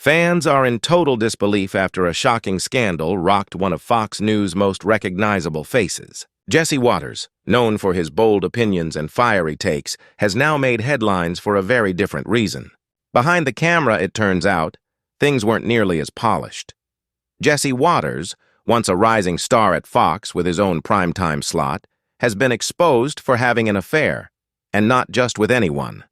Fans are in total disbelief after a shocking scandal rocked one of Fox News' most recognizable faces. Jesse Watters, known for his bold opinions and fiery takes, has now made headlines for a very different reason. Behind the camera, it turns out, things weren't nearly as polished. Jesse Watters, once a rising star at Fox with his own primetime slot, has been exposed for having an affair, and not just with anyone.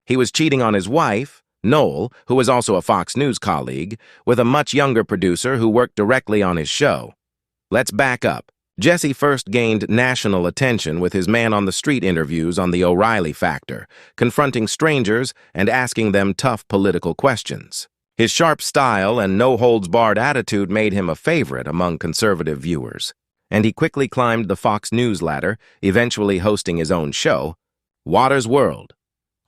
He was cheating on his wife, Noel, who was also a Fox News colleague, with a much younger producer who worked directly on his show. Let's back up. Jesse first gained national attention with his man-on-the-street interviews on The O'Reilly Factor, confronting strangers and asking them tough political questions. His sharp style and no-holds-barred attitude made him a favorite among conservative viewers, and he quickly climbed the Fox News ladder, eventually hosting his own show, Watters' World.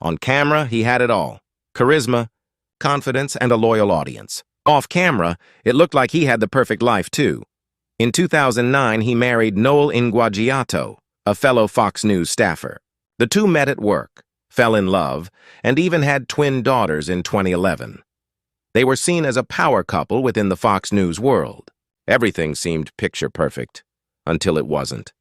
On camera, he had it all: charisma, confidence, and a loyal audience. Off camera, it looked like he had the perfect life, too. In 2009, he married Noel Inguagiato, a fellow Fox News staffer. The two met at work, fell in love, and even had twin daughters in 2011. They were seen as a power couple within the Fox News world. Everything seemed picture-perfect, until it wasn't.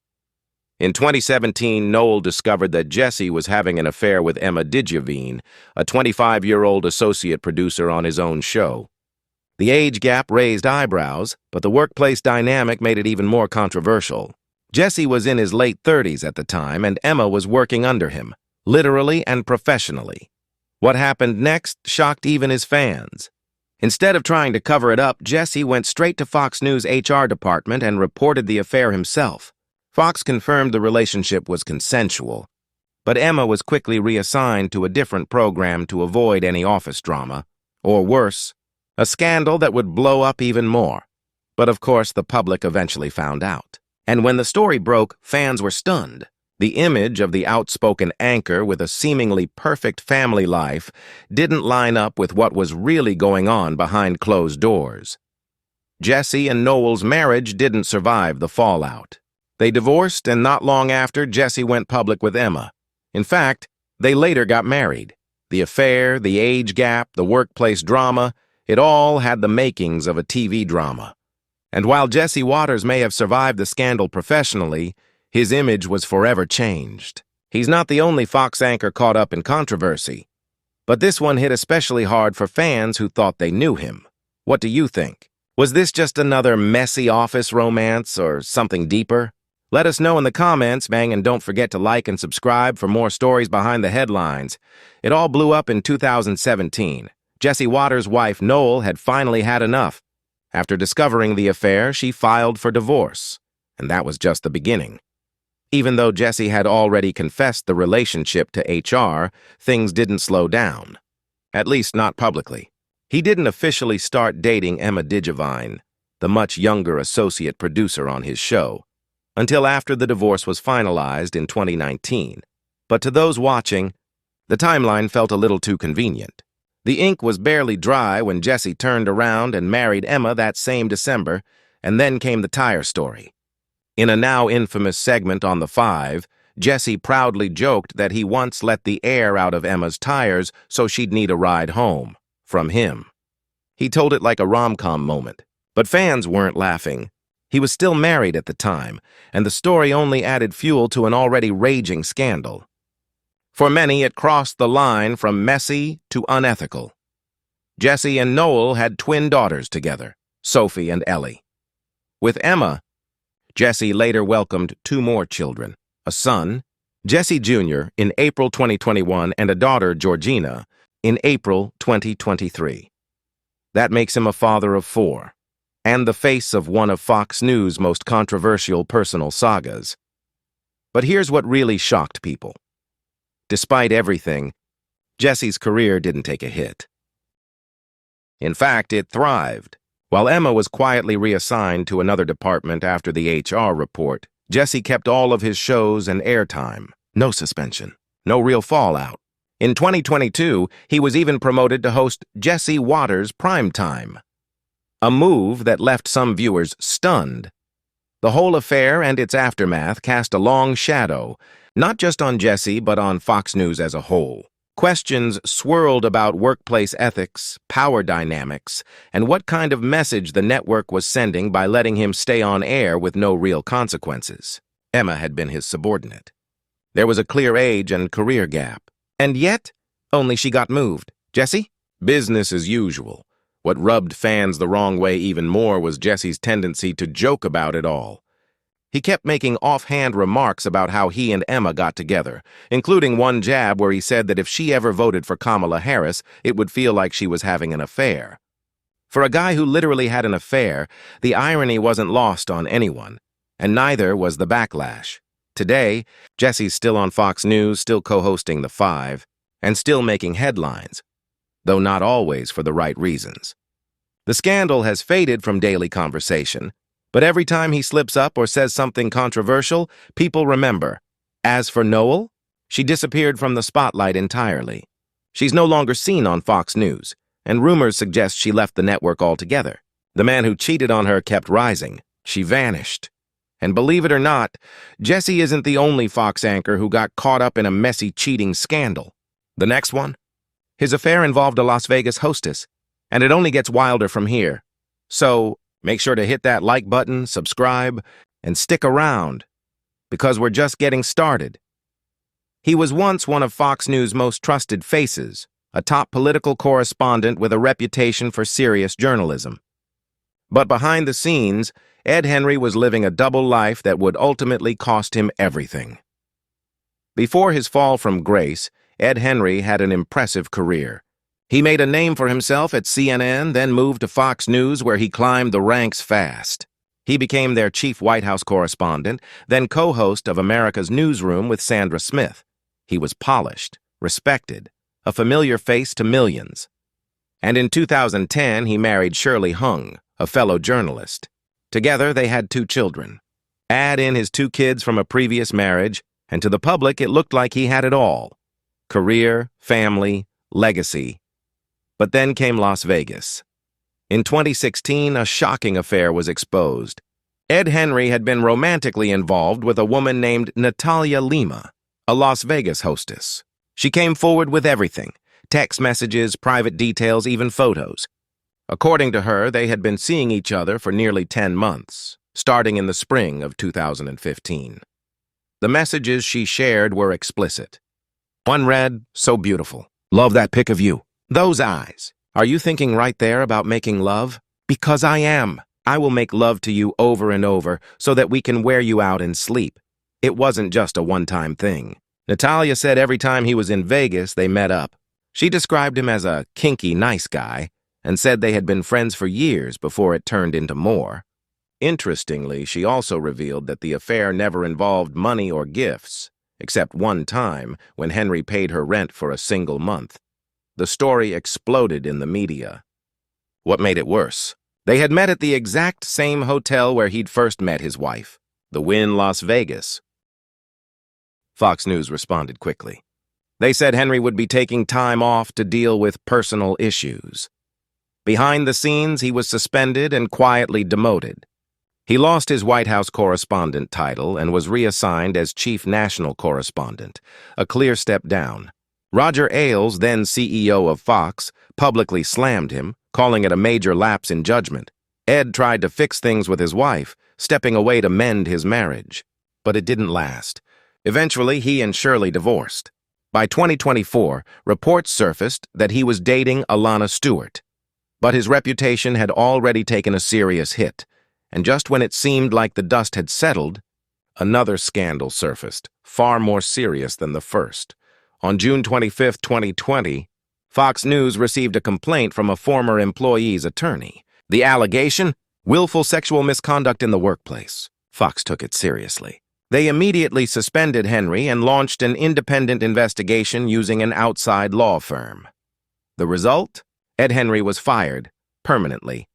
In 2017, Noel discovered that Jesse was having an affair with Emma Digevine, a 25-year-old associate producer on his own show. The age gap raised eyebrows, but the workplace dynamic made it even more controversial. Jesse was in his late 30s at the time, and Emma was working under him, literally and professionally. What happened next shocked even his fans. Instead of trying to cover it up, Jesse went straight to Fox News' HR department and reported the affair himself. Fox confirmed the relationship was consensual, but Emma was quickly reassigned to a different program to avoid any office drama, or worse, a scandal that would blow up even more. But of course, the public eventually found out. And when the story broke, fans were stunned. The image of the outspoken anchor with a seemingly perfect family life didn't line up with what was really going on behind closed doors. Jesse and Noel's marriage didn't survive the fallout. They divorced, and not long after, Jesse went public with Emma. In fact, they later got married. The affair, the age gap, the workplace drama, it all had the makings of a TV drama. And while Jesse Watters may have survived the scandal professionally, his image was forever changed. He's not the only Fox anchor caught up in controversy, but this one hit especially hard for fans who thought they knew him. What do you think? Was this just another messy office romance or something deeper? Let us know in the comments, and don't forget to like and subscribe for more stories behind the headlines. It all blew up in 2017. Jesse Watters' wife, Noel, had finally had enough. After discovering the affair, she filed for divorce, and that was just the beginning. Even though Jesse had already confessed the relationship to HR, things didn't slow down. At least not publicly. He didn't officially start dating Emma Digevine, the much younger associate producer on his show, until after the divorce was finalized in 2019. But to those watching, the timeline felt a little too convenient. The ink was barely dry when Jesse turned around and married Emma that same December, and then came the tire story. In a now infamous segment on The Five, Jesse proudly joked that he once let the air out of Emma's tires so she'd need a ride home, from him. He told it like a rom-com moment, but fans weren't laughing. He was still married at the time, and the story only added fuel to an already raging scandal. For many, it crossed the line from messy to unethical. Jesse and Noel had twin daughters together, Sophie and Ellie. With Emma, Jesse later welcomed two more children, a son, Jesse Jr., in April 2021, and a daughter, Georgina, in April 2023. That makes him a father of four, and the face of one of Fox News' most controversial personal sagas. But here's what really shocked people. Despite everything, Jesse's career didn't take a hit. In fact, it thrived. While Emma was quietly reassigned to another department after the HR report, Jesse kept all of his shows and airtime. No suspension, no real fallout. In 2022, he was even promoted to host Jesse Watters' Primetime, a move that left some viewers stunned. The whole affair and its aftermath cast a long shadow, not just on Jesse, but on Fox News as a whole. Questions swirled about workplace ethics, power dynamics, and what kind of message the network was sending by letting him stay on air with no real consequences. Emma had been his subordinate. There was a clear age and career gap. And yet, only she got moved. Jesse? Business as usual. What rubbed fans the wrong way even more was Jesse's tendency to joke about it all. He kept making offhand remarks about how he and Emma got together, including one jab where he said that if she ever voted for Kamala Harris, it would feel like she was having an affair. For a guy who literally had an affair, the irony wasn't lost on anyone, and neither was the backlash. Today, Jesse's still on Fox News, still co-hosting The Five, and still making headlines, though not always for the right reasons. The scandal has faded from daily conversation, but every time he slips up or says something controversial, people remember. As for Noel, she disappeared from the spotlight entirely. She's no longer seen on Fox News, and rumors suggest she left the network altogether. The man who cheated on her kept rising. She vanished. And believe it or not, Jesse isn't the only Fox anchor who got caught up in a messy cheating scandal. The next one? His affair involved a Las Vegas hostess, and it only gets wilder from here. So, make sure to hit that like button, subscribe, and stick around, because we're just getting started. He was once one of Fox News' most trusted faces, a top political correspondent with a reputation for serious journalism. But behind the scenes, Ed Henry was living a double life that would ultimately cost him everything. Before his fall from grace, Ed Henry had an impressive career. He made a name for himself at CNN, then moved to Fox News, where he climbed the ranks fast. He became their chief White House correspondent, then co-host of America's Newsroom with Sandra Smith. He was polished, respected, a familiar face to millions. And in 2010, he married Shirley Hung, a fellow journalist. Together, they had 2 children. Add in his 2 kids from a previous marriage, and to the public, it looked like he had it all. Career, family, legacy. But then came Las Vegas. In 2016, a shocking affair was exposed. Ed Henry had been romantically involved with a woman named Natalia Lima, a Las Vegas hostess. She came forward with everything: text messages, private details, even photos. According to her, they had been seeing each other for nearly 10 months, starting in the spring of 2015. The messages she shared were explicit. One read, "So beautiful. Love that pic of you. Those eyes. Are you thinking right there about making love? Because I am. I will make love to you over and over so that we can wear you out and sleep." It wasn't just a one-time thing. Natalia said every time he was in Vegas, they met up. She described him as a kinky, nice guy and said they had been friends for years before it turned into more. Interestingly, she also revealed that the affair never involved money or gifts, except one time when Henry paid her rent for a single month. The story exploded in the media. What made it worse? They had met at the exact same hotel where he'd first met his wife, the Wynn Las Vegas. Fox News responded quickly. They said Henry would be taking time off to deal with personal issues. Behind the scenes, he was suspended and quietly demoted. He lost his White House correspondent title and was reassigned as chief national correspondent, a clear step down. Roger Ailes, then CEO of Fox, publicly slammed him, calling it a major lapse in judgment. Ed tried to fix things with his wife, stepping away to mend his marriage. But it didn't last. Eventually, he and Shirley divorced. By 2024, reports surfaced that he was dating Alana Stewart. But his reputation had already taken a serious hit, and just when it seemed like the dust had settled, another scandal surfaced, far more serious than the first. On June 25, 2020, Fox News received a complaint from a former employee's attorney. The allegation? Willful sexual misconduct in the workplace. Fox took it seriously. They immediately suspended Henry and launched an independent investigation using an outside law firm. The result? Ed Henry was fired, permanently.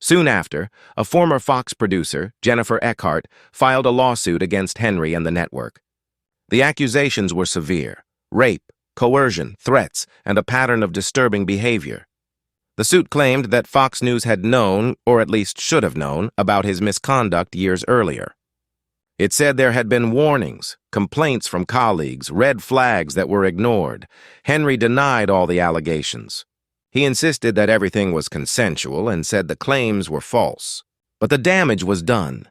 Soon after, a former Fox producer, Jennifer Eckhart, filed a lawsuit against Henry and the network. The accusations were severe: rape, coercion, threats, and a pattern of disturbing behavior. The suit claimed that Fox News had known, or at least should have known, about his misconduct years earlier. It said there had been warnings, complaints from colleagues, red flags that were ignored. Henry denied all the allegations. He insisted that everything was consensual and said the claims were false. But the damage was done.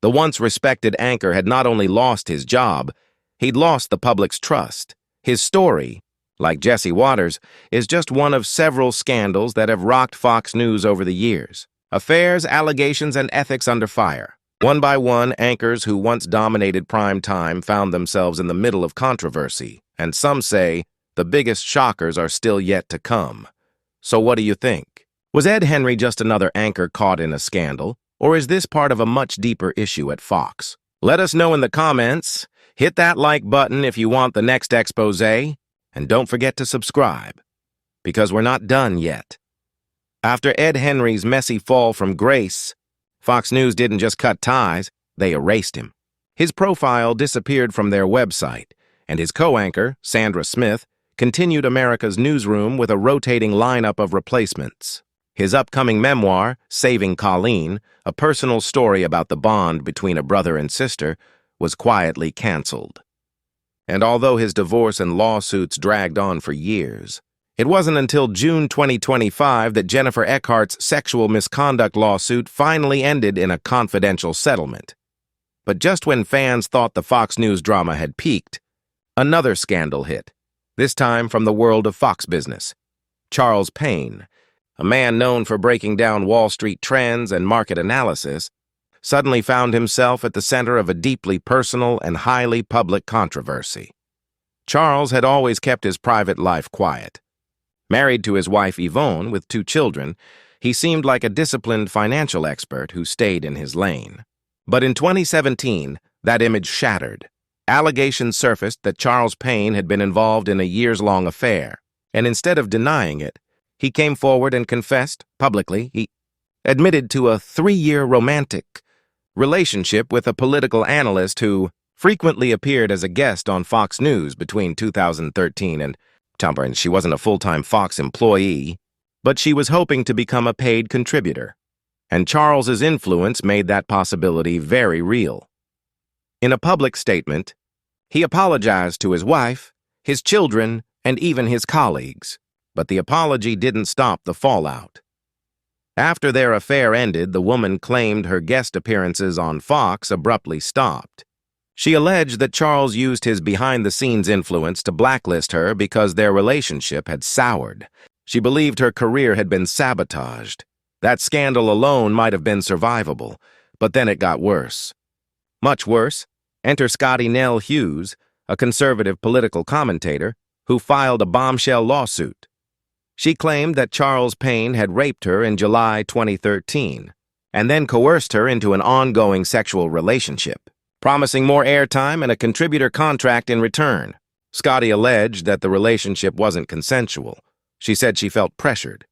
The once respected anchor had not only lost his job, he'd lost the public's trust. His story, like Jesse Waters, is just one of several scandals that have rocked Fox News over the years. Affairs, allegations, and ethics under fire. One by one, anchors who once dominated prime time found themselves in the middle of controversy, and some say the biggest shockers are still yet to come. So what do you think? Was Ed Henry just another anchor caught in a scandal, or is this part of a much deeper issue at Fox? Let us know in the comments. Hit that like button if you want the next expose, and don't forget to subscribe, because we're not done yet. After Ed Henry's messy fall from grace, Fox News didn't just cut ties, they erased him. His profile disappeared from their website, and his co-anchor, Sandra Smith, continued America's newsroom with a rotating lineup of replacements. His upcoming memoir, Saving Colleen, a personal story about the bond between a brother and sister, was quietly canceled. And although his divorce and lawsuits dragged on for years, it wasn't until June 2025 that Jennifer Eckhart's sexual misconduct lawsuit finally ended in a confidential settlement. But just when fans thought the Fox News drama had peaked, another scandal hit, this time from the world of Fox business. Charles Payne, a man known for breaking down Wall Street trends and market analysis, suddenly found himself at the center of a deeply personal and highly public controversy. Charles had always kept his private life quiet. Married to his wife Yvonne with 2 children, he seemed like a disciplined financial expert who stayed in his lane. But in 2017, that image shattered. Allegations surfaced that Charles Payne had been involved in a years-long affair, and instead of denying it, he came forward and confessed, publicly, he admitted to a 3-year romantic relationship with a political analyst who frequently appeared as a guest on Fox News between 2013 and she wasn't a full-time Fox employee, but she was hoping to become a paid contributor. And Charles's influence made that possibility very real. In a public statement, he apologized to his wife, his children, and even his colleagues, but the apology didn't stop the fallout. After their affair ended, the woman claimed her guest appearances on Fox abruptly stopped. She alleged that Charles used his behind-the-scenes influence to blacklist her because their relationship had soured. She believed her career had been sabotaged. That scandal alone might have been survivable, but then it got worse. Much worse. Enter Scotty Nell Hughes, a conservative political commentator, who filed a bombshell lawsuit. She claimed that Charles Payne had raped her in July 2013, and then coerced her into an ongoing sexual relationship, promising more airtime and a contributor contract in return. Scotty alleged that the relationship wasn't consensual. She said she felt pressured,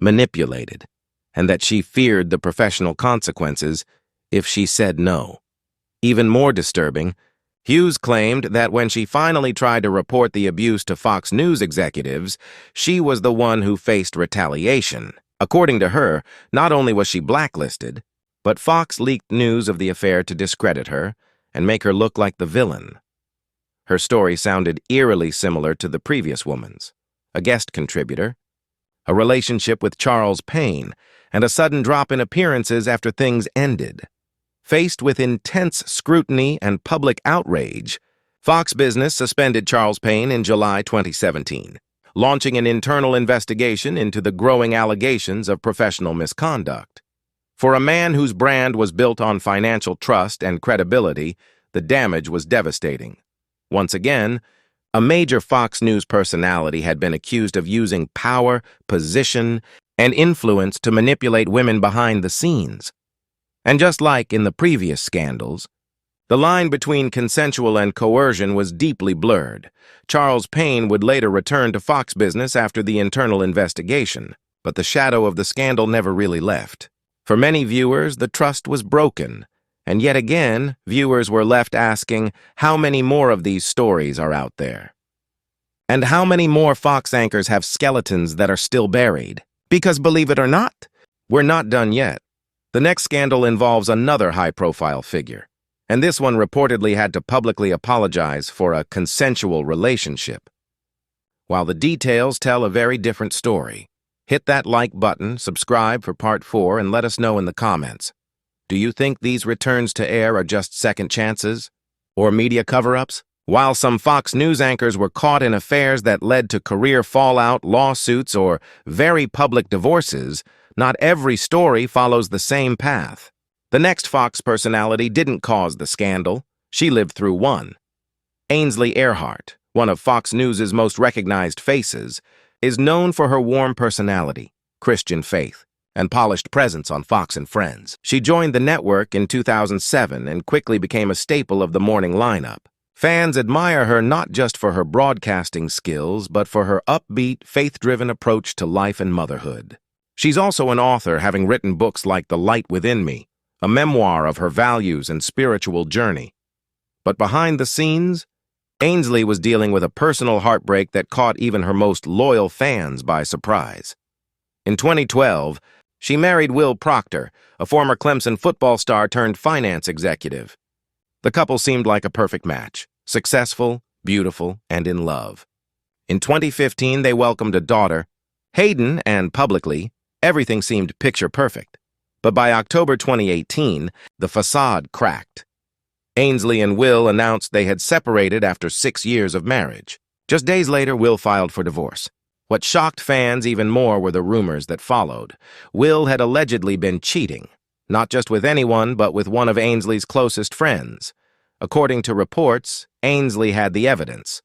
manipulated, and that she feared the professional consequences if she said no. Even more disturbing, Hughes claimed that when she finally tried to report the abuse to Fox News executives, she was the one who faced retaliation. According to her, not only was she blacklisted, but Fox leaked news of the affair to discredit her and make her look like the villain. Her story sounded eerily similar to the previous woman's: a guest contributor, a relationship with Charles Payne, and a sudden drop in appearances after things ended. Faced with intense scrutiny and public outrage, Fox Business suspended Charles Payne in July 2017, launching an internal investigation into the growing allegations of professional misconduct. For a man whose brand was built on financial trust and credibility, the damage was devastating. Once again, a major Fox News personality had been accused of using power, position, and influence to manipulate women behind the scenes. And just like in the previous scandals, the line between consensual and coercion was deeply blurred. Charles Payne would later return to Fox Business after the internal investigation, but the shadow of the scandal never really left. For many viewers, the trust was broken, and yet again, viewers were left asking how many more of these stories are out there. And how many more Fox anchors have skeletons that are still buried? Because believe it or not, we're not done yet. The next scandal involves another high-profile figure, and this one reportedly had to publicly apologize for a consensual relationship. While the details tell a very different story. Hit that like button, subscribe for part 4, and let us know in the comments. Do you think these returns to air are just second chances? Or media cover-ups? While some Fox News anchors were caught in affairs that led to career fallout, lawsuits, or very public divorces, not every story follows the same path. The next Fox personality didn't cause the scandal. She lived through one. Ainsley Earhart, one of Fox News' most recognized faces, is known for her warm personality, Christian faith, and polished presence on Fox and Friends. She joined the network in 2007 and quickly became a staple of the morning lineup. Fans admire her not just for her broadcasting skills, but for her upbeat, faith-driven approach to life and motherhood. She's also an author, having written books like The Light Within Me, a memoir of her values and spiritual journey. But behind the scenes, Ainsley was dealing with a personal heartbreak that caught even her most loyal fans by surprise. In 2012, she married Will Proctor, a former Clemson football star turned finance executive. The couple seemed like a perfect match, successful, beautiful, and in love. In 2015, they welcomed a daughter, Hayden, and publicly, everything seemed picture perfect. But by October 2018, the facade cracked. Ainsley and Will announced they had separated after 6 years of marriage. Just days later, Will filed for divorce. What shocked fans even more were the rumors that followed. Will had allegedly been cheating, not just with anyone, but with one of Ainsley's closest friends. According to reports, Ainsley had the evidence.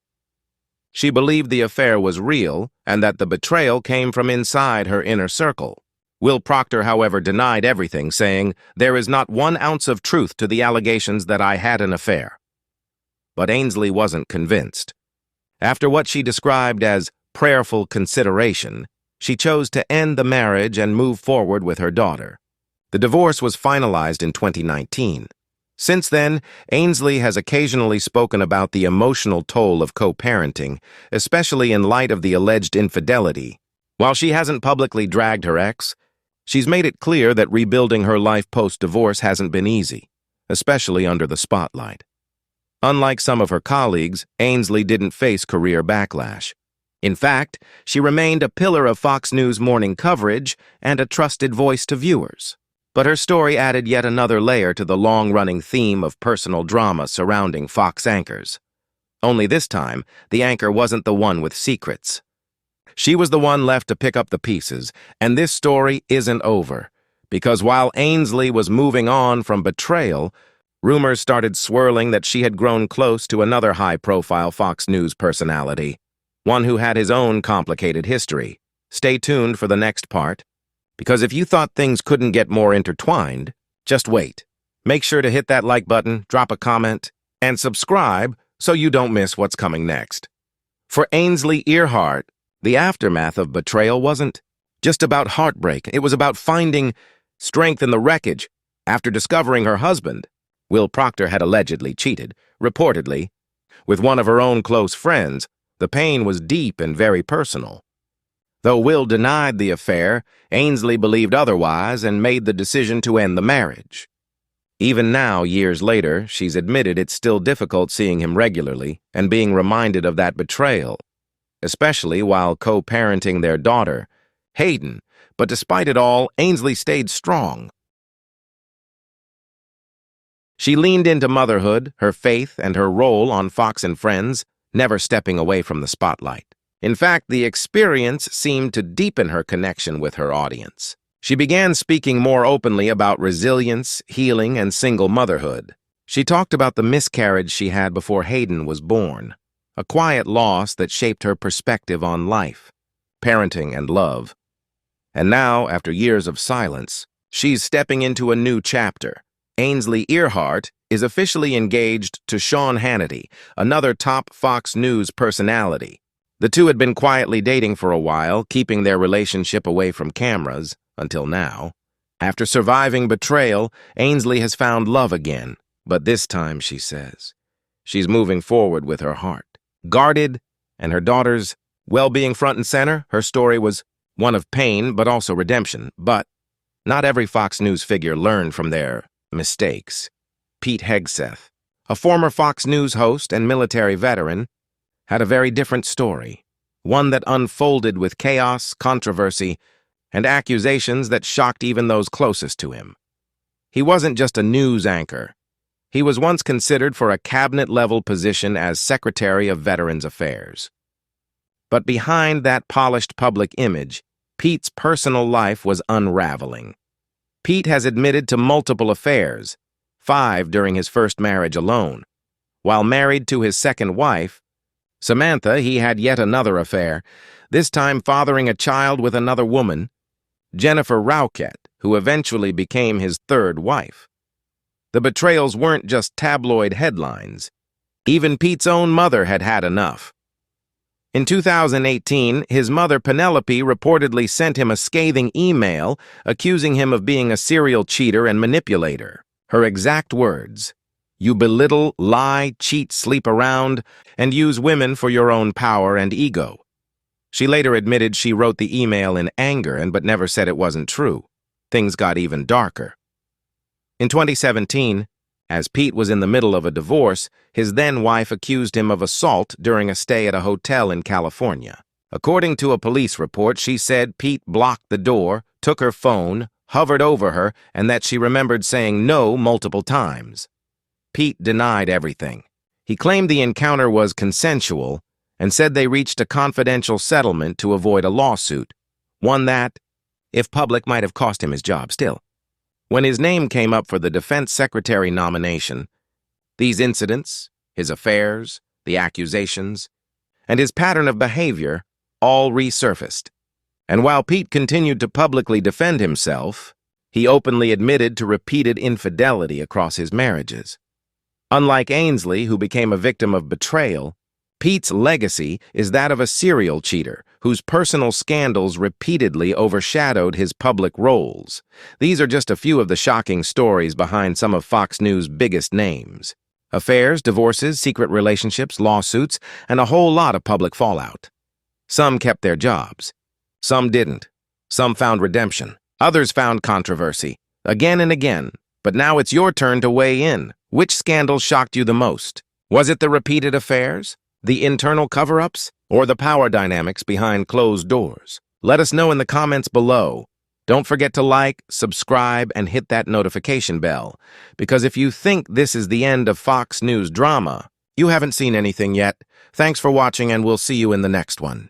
She believed the affair was real and that the betrayal came from inside her inner circle. Will Proctor, however, denied everything, saying, "There is not 1 ounce of truth to the allegations that I had an affair." But Ainsley wasn't convinced. After what she described as prayerful consideration, she chose to end the marriage and move forward with her daughter. The divorce was finalized in 2019. Since then, Ainsley has occasionally spoken about the emotional toll of co-parenting, especially in light of the alleged infidelity. While she hasn't publicly dragged her ex, she's made it clear that rebuilding her life post-divorce hasn't been easy, especially under the spotlight. Unlike some of her colleagues, Ainsley didn't face career backlash. In fact, she remained a pillar of Fox News morning coverage and a trusted voice to viewers. But her story added yet another layer to the long-running theme of personal drama surrounding Fox anchors. Only this time, the anchor wasn't the one with secrets. She was the one left to pick up the pieces, and this story isn't over. Because while Ainsley was moving on from betrayal, rumors started swirling that she had grown close to another high-profile Fox News personality, one who had his own complicated history. Stay tuned for the next part. Because if you thought things couldn't get more intertwined, just wait. Make sure to hit that like button, drop a comment, and subscribe so you don't miss what's coming next. For Ainsley Earhart, the aftermath of betrayal wasn't just about heartbreak. It was about finding strength in the wreckage. After discovering her husband, Will Proctor, had allegedly cheated, reportedly, with one of her own close friends, the pain was deep and very personal. Though Will denied the affair, Ainsley believed otherwise and made the decision to end the marriage. Even now, years later, she's admitted it's still difficult seeing him regularly and being reminded of that betrayal, especially while co-parenting their daughter, Hayden. But despite it all, Ainsley stayed strong. She leaned into motherhood, her faith, and her role on Fox and Friends, never stepping away from the spotlight. In fact, the experience seemed to deepen her connection with her audience. She began speaking more openly about resilience, healing, and single motherhood. She talked about the miscarriage she had before Hayden was born, a quiet loss that shaped her perspective on life, parenting, and love. And now, after years of silence, she's stepping into a new chapter. Ainsley Earhart is officially engaged to Sean Hannity, another top Fox News personality. The two had been quietly dating for a while, keeping their relationship away from cameras, until now. After surviving betrayal, Ainsley has found love again, but this time, she says, she's moving forward with her heart. Guarded, and her daughter's well-being front and center, her story was one of pain, but also redemption. But not every Fox News figure learned from their mistakes. Pete Hegseth, a former Fox News host and military veteran, had a very different story, one that unfolded with chaos, controversy, and accusations that shocked even those closest to him. He wasn't just a news anchor. He was once considered for a cabinet-level position as Secretary of Veterans Affairs. But behind that polished public image, Pete's personal life was unraveling. Pete has admitted to multiple affairs, 5 during his first marriage alone. While married to his second wife, Samantha, he had yet another affair, this time fathering a child with another woman, Jennifer Rauquette, who eventually became his third wife. The betrayals weren't just tabloid headlines. Even Pete's own mother had had enough. In 2018, his mother Penelope reportedly sent him a scathing email accusing him of being a serial cheater and manipulator. Her exact words, "You belittle, lie, cheat, sleep around, and use women for your own power and ego." She later admitted she wrote the email in anger but never said it wasn't true. Things got even darker. In 2017, as Pete was in the middle of a divorce, his then-wife accused him of assault during a stay at a hotel in California. According to a police report, she said Pete blocked the door, took her phone, hovered over her, and that she remembered saying no multiple times. Pete denied everything. He claimed the encounter was consensual and said they reached a confidential settlement to avoid a lawsuit, one that, if public, might have cost him his job still. When his name came up for the defense secretary nomination, these incidents, his affairs, the accusations, and his pattern of behavior all resurfaced. And while Pete continued to publicly defend himself, he openly admitted to repeated infidelity across his marriages. Unlike Ainsley, who became a victim of betrayal, Pete's legacy is that of a serial cheater whose personal scandals repeatedly overshadowed his public roles. These are just a few of the shocking stories behind some of Fox News' biggest names. Affairs, divorces, secret relationships, lawsuits, and a whole lot of public fallout. Some kept their jobs. Some didn't. Some found redemption. Others found controversy, again and again. But now it's your turn to weigh in. Which scandal shocked you the most? Was it the repeated affairs, the internal cover-ups, or the power dynamics behind closed doors? Let us know in the comments below. Don't forget to like, subscribe, and hit that notification bell, because if you think this is the end of Fox News drama, you haven't seen anything yet. Thanks for watching, and we'll see you in the next one.